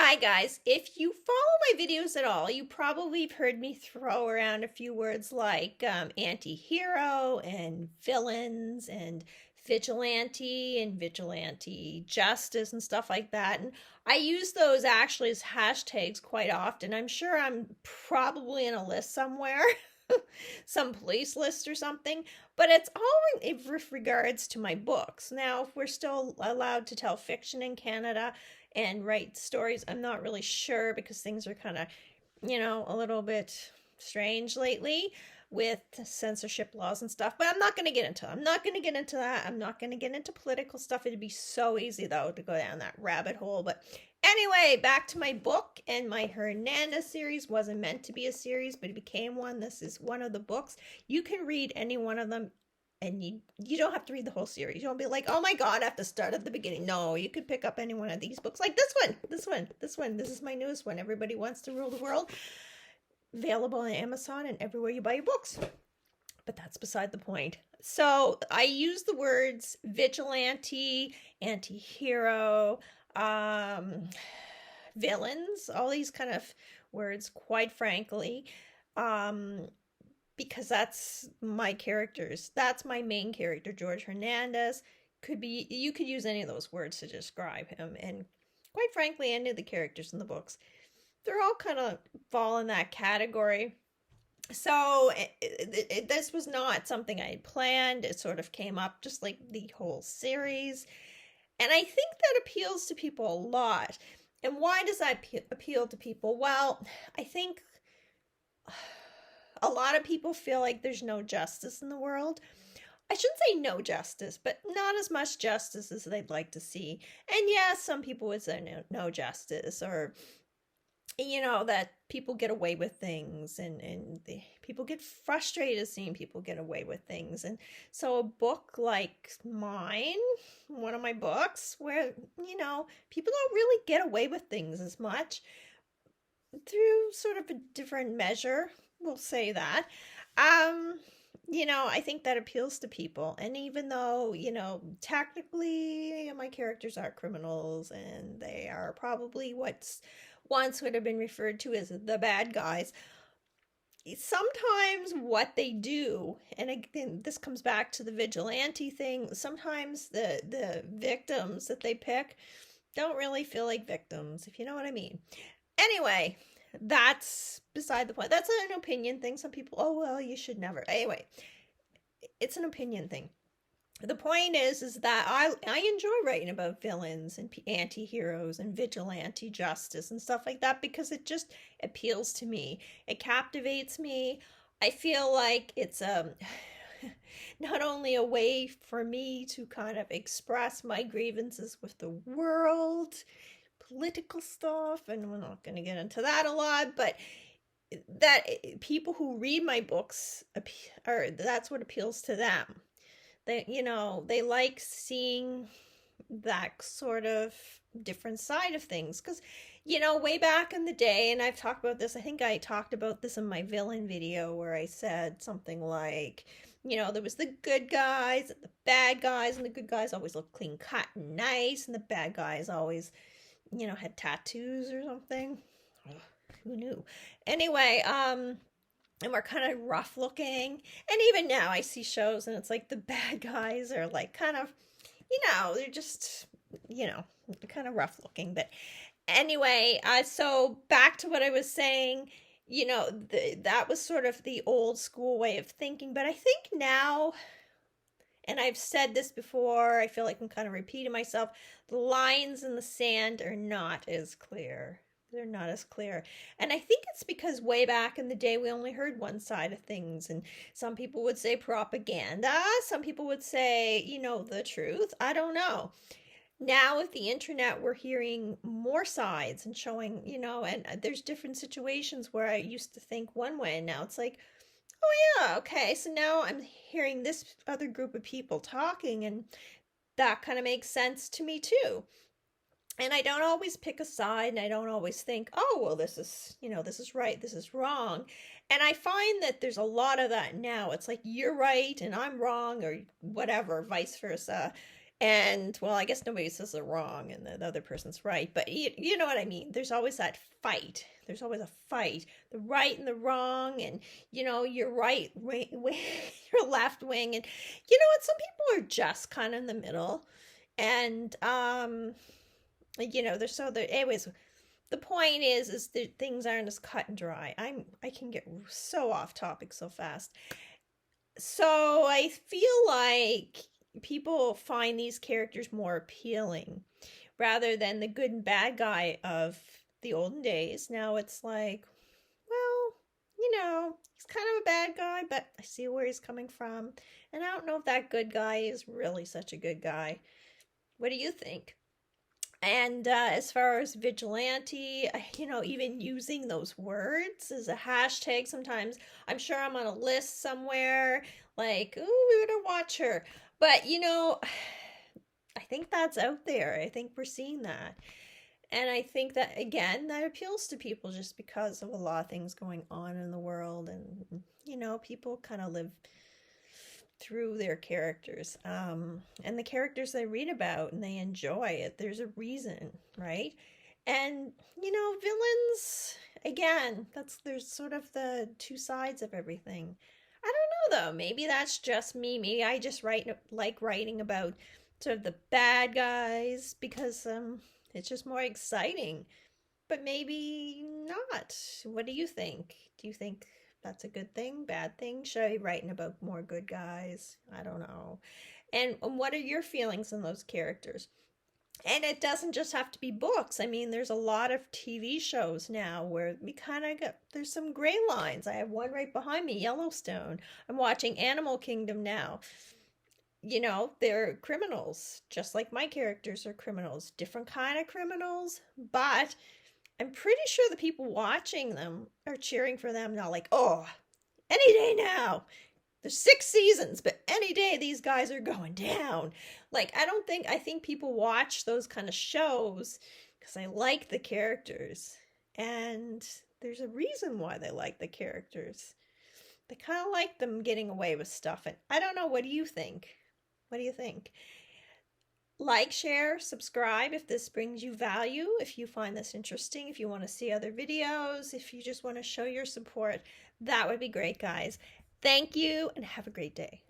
Hi guys, if you follow my videos at all, you probably have heard me throw around a few words like anti-hero and villains and vigilante justice and stuff like that. And I use those actually as hashtags quite often. I'm sure I'm probably in a list somewhere, some police list or something, but it's all with regards to my books. Now, if we're still allowed to tell fiction in Canada and write stories, I'm not really sure because things are kind of, a little bit strange lately with censorship laws and stuff. But I'm not going to get into that. I'm not going to get into that. I'm not going to get into political stuff. It'd be so easy, though, to go down that rabbit hole. But anyway, back to my book. And my Hernandez series wasn't meant to be a series, but it became one. This is one of the books. You can read any one of them, and you don't have to read the whole series. You don't be like, oh my god, I have to start at the beginning. No, you could pick up any one of these books, like this one. This is my newest one, Everybody Wants to Rule the World. Available on Amazon and everywhere you buy your books. But that's beside the point. So I use the words vigilante, anti-hero, villains, all these kind of words, quite frankly, because that's my characters. That's my main character, George Hernandez. You could use any of those words to describe him. And quite frankly, any of the characters in the books, they're all kind of fall in that category. So this was not something I had planned. It sort of came up just like the whole series. And I think that appeals to people a lot. And why does that appeal to people? Well, I think a lot of people feel like there's no justice in the world. I shouldn't say no justice, but not as much justice as they'd like to see. And yes, some people would say no justice, or that people get away with things, and people get frustrated seeing people get away with things. And so a book like mine, one of my books, where people don't really get away with things as much, through sort of a different measure, we'll say that, I think that appeals to people. And even though, technically my characters are criminals and they are probably what's once would have been referred to as the bad guys, sometimes what they do, and again, this comes back to the vigilante thing, sometimes the victims that they pick don't really feel like victims, if you know what I mean. Anyway, that's beside the point. That's an opinion thing. Some people, oh, well, you should never. Anyway, it's an opinion thing. The point is that I enjoy writing about villains and anti-heroes and vigilante justice and stuff like that, because it just appeals to me. It captivates me. I feel like it's not only a way for me to kind of express my grievances with the world, political stuff, and we're not going to get into that a lot, but that people who read my books, that's what appeals to them. They like seeing that sort of different side of things. Because, way back in the day, and I've talked about this, I think I talked about this in my villain video where I said something like, there was the good guys and the bad guys, and the good guys always looked clean cut and nice, and the bad guys always, had tattoos or something. Who knew? Anyway, and we're kind of rough looking. And even now I see shows and it's like the bad guys are like kind of, they're just, kind of rough looking. But anyway, so back to what I was saying, that was sort of the old school way of thinking. But I think now, and I've said this before, I feel like I'm kind of repeating myself, the lines in the sand are not as clear. They're not as clear. And I think it's because way back in the day, we only heard one side of things. And some people would say propaganda. Some people would say, the truth. I don't know. Now with the internet, we're hearing more sides and showing, and there's different situations where I used to think one way, and now it's like, oh yeah, okay. So now I'm hearing this other group of people talking, and that kind of makes sense to me too. And I don't always pick a side, and I don't always think, oh, well, this is right, this is wrong. And I find that there's a lot of that now. It's like, you're right and I'm wrong, or whatever, vice versa. And, well, I guess nobody says they're wrong and the other person's right, but you know what I mean. There's always that fight. There's always a fight. The right and the wrong, and, your right wing, your left wing. And you know what? Some people are just kind of in the middle. And, anyways, the point is that things aren't as cut and dry. I can get so off topic so fast. So I feel like people find these characters more appealing rather than the good and bad guy of the olden days. Now it's like, well, he's kind of a bad guy, but I see where he's coming from. And I don't know if that good guy is really such a good guy. What do you think? And as far as vigilante, even using those words as a hashtag, sometimes I'm sure I'm on a list somewhere like, ooh, we better watch her. But, I think that's out there. I think we're seeing that. And I think that, again, that appeals to people just because of a lot of things going on in the world. And, people kind of live through their characters and the characters they read about, and they enjoy it. There's a reason, right? And villains, again, there's sort of the two sides of everything. I don't know though, maybe that's just me. Maybe I just like writing about sort of the bad guys because it's just more exciting. But maybe not. What do you think? Do you think that's a good thing, bad thing? Should I be writing about more good guys? I don't know. And what are your feelings on those characters? And it doesn't just have to be books. I mean, there's a lot of TV shows now where we kind of there's some gray lines. I have one right behind me, Yellowstone. I'm watching Animal Kingdom now. They're criminals, just like my characters are criminals. Different kind of criminals, but I'm pretty sure the people watching them are cheering for them, not like, oh, any day now. There's 6 seasons, but any day these guys are going down. Like, I think people watch those kind of shows because I like the characters. And there's a reason why they like the characters. They kind of like them getting away with stuff. And I don't know, what do you think? What do you think? Like, share, subscribe if this brings you value, if you find this interesting, if you want to see other videos, if you just want to show your support. That would be great, guys. Thank you and have a great day.